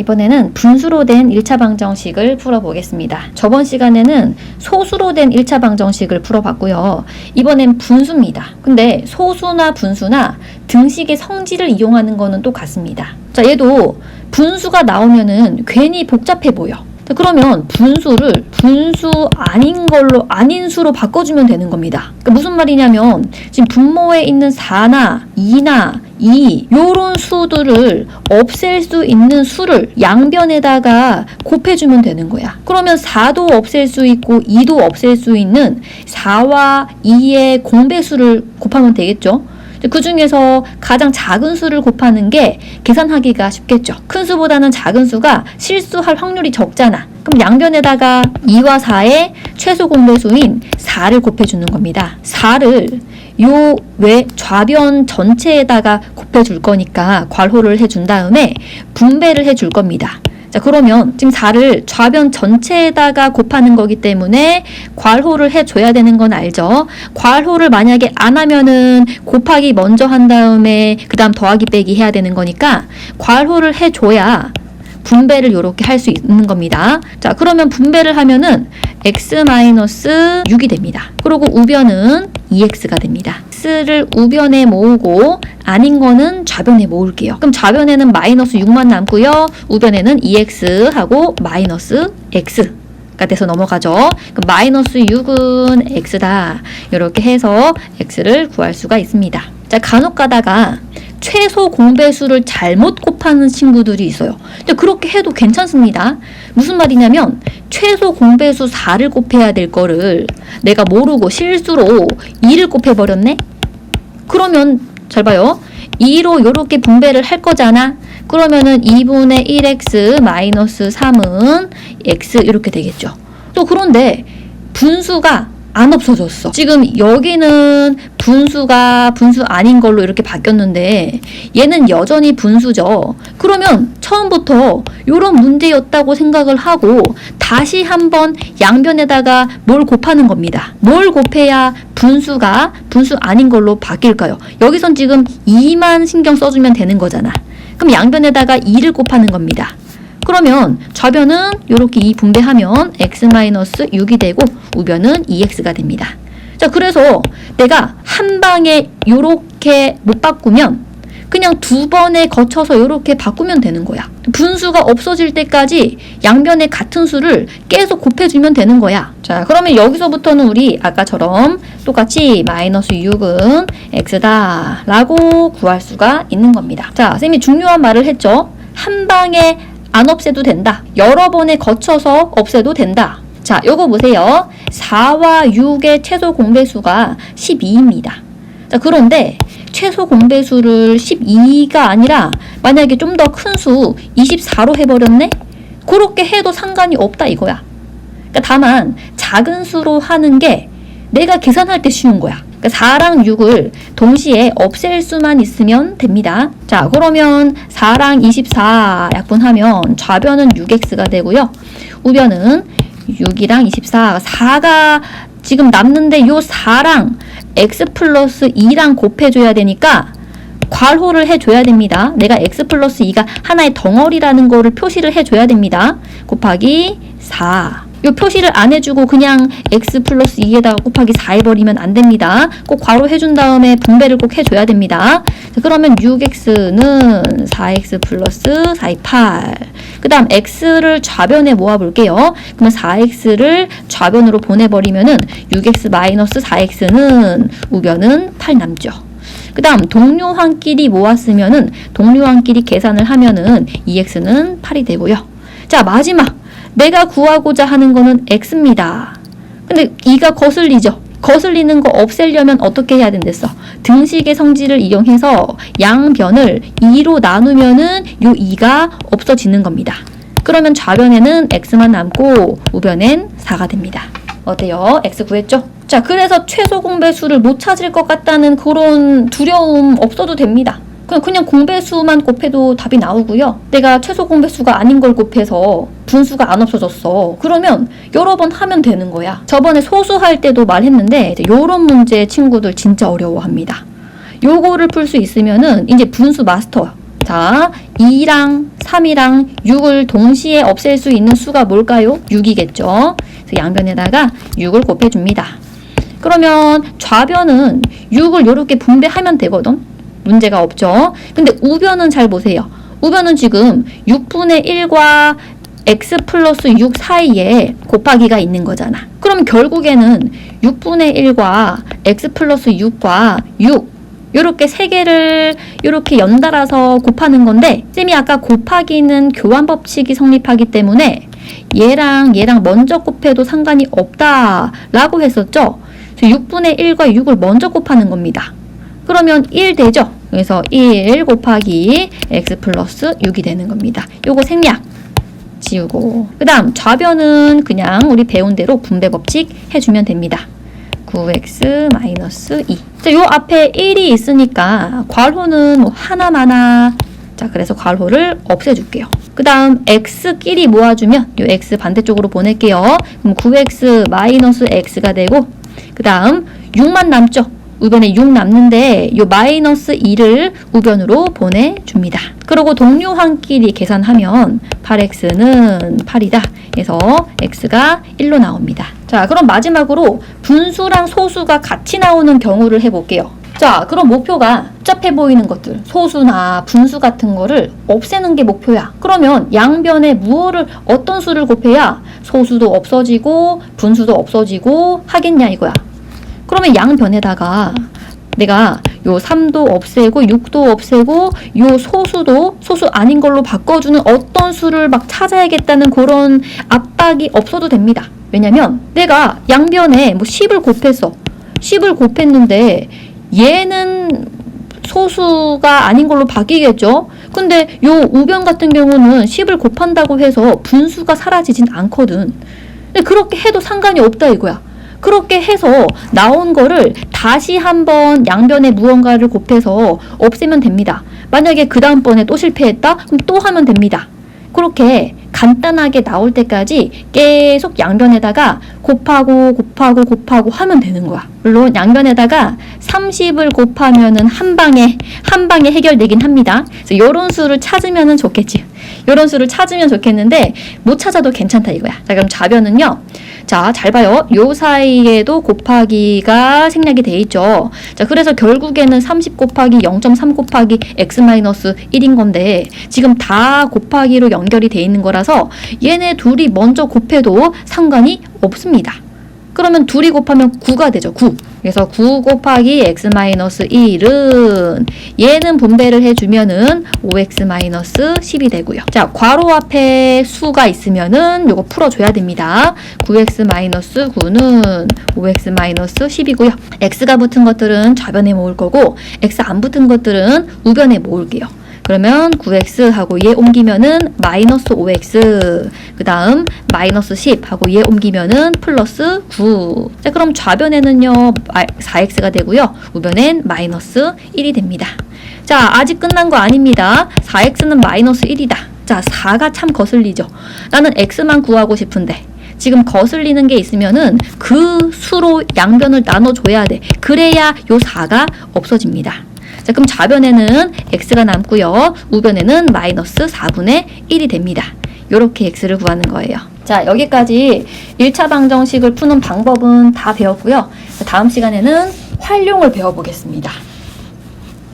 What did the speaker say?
이번에는 분수로 된 1차 방정식을 풀어보겠습니다. 저번 시간에는 소수로 된 1차 방정식을 풀어봤고요. 이번엔 분수입니다. 근데 소수나 분수나 등식의 성질을 이용하는 거는 똑같습니다. 자, 얘도 분수가 나오면은 괜히 복잡해 보여. 자, 그러면 분수를 분수 아닌 수로 바꿔주면 되는 겁니다. 그러니까 무슨 말이냐면 지금 분모에 있는 4나 2나 2 요런 수들을 없앨 수 있는 수를 양변에다가 곱해주면 되는 거야. 그러면 4도 없앨 수 있고 2도 없앨 수 있는 4와 2의 공배수를 곱하면 되겠죠. 그 중에서 가장 작은 수를 곱하는 게 계산하기가 쉽겠죠. 큰 수보다는 작은 수가 실수할 확률이 적잖아. 그럼 양변에다가 2와 4의 최소 공배수인 4를 곱해주는 겁니다. 4를 요 외 좌변 전체에다가 곱해줄 거니까 괄호를 해준 다음에 분배를 해줄 겁니다. 자, 그러면 지금 4를 좌변 전체에다가 곱하는 거기 때문에 괄호를 해줘야 되는 건 알죠? 괄호를 만약에 안 하면은 곱하기 먼저 한 다음에 그 다음 더하기 빼기 해야 되는 거니까 괄호를 해줘야 분배를 이렇게 할 수 있는 겁니다. 자, 그러면 분배를 하면은 x-6이 됩니다. 그리고 우변은 2x가 됩니다. x를 우변에 모으고 아닌 거는 좌변에 모을게요. 그럼 좌변에는 마이너스 6만 남고요. 우변에는 2x하고 마이너스 x가 돼서 넘어가죠. 그럼 마이너스 6은 x다. 이렇게 해서 x를 구할 수가 있습니다. 자, 간혹 가다가 최소 공배수를 잘못 곱하는 친구들이 있어요. 근데 그렇게 해도 괜찮습니다. 무슨 말이냐면 최소 공배수 4를 곱해야 될 거를 내가 모르고 실수로 2를 곱해버렸네? 그러면 잘 봐요. 2로 이렇게 분배를 할 거잖아. 그러면은 2분의 1x 마이너스 3은 x 이렇게 되겠죠. 또 그런데 분수가 안 없어졌어. 지금 여기는 분수가 분수 아닌 걸로 이렇게 바뀌었는데 얘는 여전히 분수죠. 그러면 처음부터 이런 문제였다고 생각을 하고 다시 한번 양변에다가 뭘 곱하는 겁니다. 뭘 곱해야 분수가 분수 아닌 걸로 바뀔까요? 여기선 지금 2만 신경 써주면 되는 거잖아. 그럼 양변에다가 2를 곱하는 겁니다. 그러면 좌변은 이렇게 2 분배하면 x-6이 되고 우변은 2x가 됩니다. 자, 그래서 내가 한 방에 이렇게 못 바꾸면 그냥 두 번에 거쳐서 이렇게 바꾸면 되는 거야. 분수가 없어질 때까지 양변에 같은 수를 계속 곱해주면 되는 거야. 자, 그러면 여기서부터는 우리 아까처럼 똑같이 마이너스 6은 x다 라고 구할 수가 있는 겁니다. 자, 쌤이 중요한 말을 했죠. 한 방에 안 없애도 된다. 여러 번에 거쳐서 없애도 된다. 자, 요거 보세요. 4와 6의 최소 공배수가 12입니다. 자, 그런데 최소 공배수를 12가 아니라 만약에 좀 더 큰 수 24로 해버렸네? 그렇게 해도 상관이 없다 이거야. 그러니까 다만 작은 수로 하는 게 내가 계산할 때 쉬운 거야. 그러니까 4랑 6을 동시에 없앨 수만 있으면 됩니다. 자, 그러면 4랑 24 약분하면 좌변은 6x가 되고요. 우변은 6이랑 24, 4가 지금 남는데 요 4랑 x 플러스 2랑 곱해줘야 되니까 괄호를 해줘야 됩니다. 내가 x 플러스 2가 하나의 덩어리라는 거를 표시를 해줘야 됩니다. 곱하기 4. 요 표시를 안 해주고 그냥 x 플러스 2에다가 곱하기 4 해버리면 안 됩니다. 꼭 괄호 해준 다음에 분배를 꼭 해줘야 됩니다. 자, 그러면 6x는 4x 플러스 4의 8. 그 다음 x를 좌변에 모아볼게요. 그러면 4x를 좌변으로 보내버리면은 6x 마이너스 4x는 우변은 8 남죠. 그 다음 동료항끼리 모았으면은 동료항끼리 계산을 하면은 2x는 8이 되고요. 자, 마지막 내가 구하고자 하는 거는 x입니다. 근데 2가 거슬리죠? 거슬리는 거 없애려면 어떻게 해야 된댔어? 등식의 성질을 이용해서 양변을 2로 나누면은 요 2가 없어지는 겁니다. 그러면 좌변에는 x만 남고 우변엔 4가 됩니다. 어때요? x 구했죠? 자, 그래서 최소 공배수를 못 찾을 것 같다는 그런 두려움 없어도 됩니다. 그냥 공배수만 곱해도 답이 나오고요. 내가 최소 공배수가 아닌 걸 곱해서 분수가 안 없어졌어. 그러면 여러 번 하면 되는 거야. 저번에 소수할 때도 말했는데 이런 문제 친구들 진짜 어려워합니다. 요거를 풀 수 있으면은 이제 분수 마스터 자, 2랑 3이랑 6을 동시에 없앨 수 있는 수가 뭘까요? 6이겠죠. 그래서 양변에다가 6을 곱해줍니다. 그러면 좌변은 6을 이렇게 분배하면 되거든. 문제가 없죠. 근데 우변은 잘 보세요. 우변은 지금 6분의 1과 x 플러스 6 사이에 곱하기가 있는 거잖아. 그럼 결국에는 6분의 1과 x 플러스 6과 6 요렇게 세 개를 요렇게 연달아서 곱하는 건데, 쌤이 아까 곱하기는 교환 법칙이 성립하기 때문에 얘랑 먼저 곱해도 상관이 없다라고 했었죠. 6분의 1과 6을 먼저 곱하는 겁니다. 그러면 1 되죠? 그래서 1 곱하기 x 플러스 6이 되는 겁니다. 요거 생략 지우고, 그 다음 좌변은 그냥 우리 배운 대로 분배 법칙 해주면 됩니다. 9x-2. 자, 요 앞에 1이 있으니까 괄호는 뭐 하나마나. 자, 그래서 괄호를 없애줄게요. 그 다음 x끼리 모아주면 요 x 반대쪽으로 보낼게요. 그럼 9x-x가 되고, 그 다음 6만 남죠. 우변에 6 남는데 요 마이너스 2를 우변으로 보내줍니다. 그리고 동료항끼리 계산하면 8x는 8이다. 그래서 x가 1로 나옵니다. 자, 그럼 마지막으로 분수랑 소수가 같이 나오는 경우를 해볼게요. 자, 그럼 목표가 복잡해 보이는 것들, 소수나 분수 같은 거를 없애는 게 목표야. 그러면 양변에 어떤 수를 곱해야 소수도 없어지고 분수도 없어지고 하겠냐 이거야. 그러면 양변에다가 내가 요 3도 없애고 6도 없애고 요 소수 아닌 걸로 바꿔주는 어떤 수를 막 찾아야겠다는 그런 압박이 없어도 됩니다. 왜냐면 내가 양변에 뭐 10을 곱했어. 10을 곱했는데 얘는 소수가 아닌 걸로 바뀌겠죠. 근데 요 우변 같은 경우는 10을 곱한다고 해서 분수가 사라지진 않거든. 근데 그렇게 해도 상관이 없다 이거야. 그렇게 해서 나온 거를 다시 한번 양변에 무언가를 곱해서 없애면 됩니다. 만약에 그 다음번에 또 실패했다? 그럼 또 하면 됩니다. 그렇게 간단하게 나올 때까지 계속 양변에다가 곱하고 하면 되는 거야. 물론 양변에다가 30을 곱하면은 한 방에 해결되긴 합니다. 그래서 요런 수를 찾으면은 좋겠지. 요런 수를 찾으면 좋겠는데 못 찾아도 괜찮다 이거야. 자, 그럼 좌변은요. 자, 잘 봐요. 요 사이에도 곱하기가 생략이 돼 있죠. 자, 그래서 결국에는 30 곱하기 0.3 곱하기 x-1인 건데 지금 다 곱하기로 연결이 돼 있는 거라서 얘네 둘이 먼저 곱해도 상관이 없습니다. 그러면 둘이 곱하면 9가 되죠. 9. 그래서 9 곱하기 x-1은 얘는 분배를 해주면은 5x-10이 되고요. 자, 괄호 앞에 수가 있으면은 요거 풀어줘야 됩니다. 9x-9는 5x-10이고요. x가 붙은 것들은 좌변에 모을 거고 x 안 붙은 것들은 우변에 모을게요. 그러면 9x 하고 얘 옮기면은 마이너스 5x, 그 다음 마이너스 10 하고 얘 옮기면은 플러스 9. 자, 그럼 좌변에는요 4x가 되고요, 우변엔 마이너스 1이 됩니다. 자, 아직 끝난 거 아닙니다. 4x는 마이너스 1이다. 자, 4가 참 거슬리죠. 나는 x만 구하고 싶은데 지금 거슬리는 게 있으면은 그 수로 양변을 나눠줘야 돼. 그래야 요 4가 없어집니다. 자, 그럼 좌변에는 x가 남고요. 우변에는 마이너스 4분의 1이 됩니다. 요렇게 x를 구하는 거예요. 자, 여기까지 1차 방정식을 푸는 방법은 다 배웠고요. 다음 시간에는 활용을 배워보겠습니다.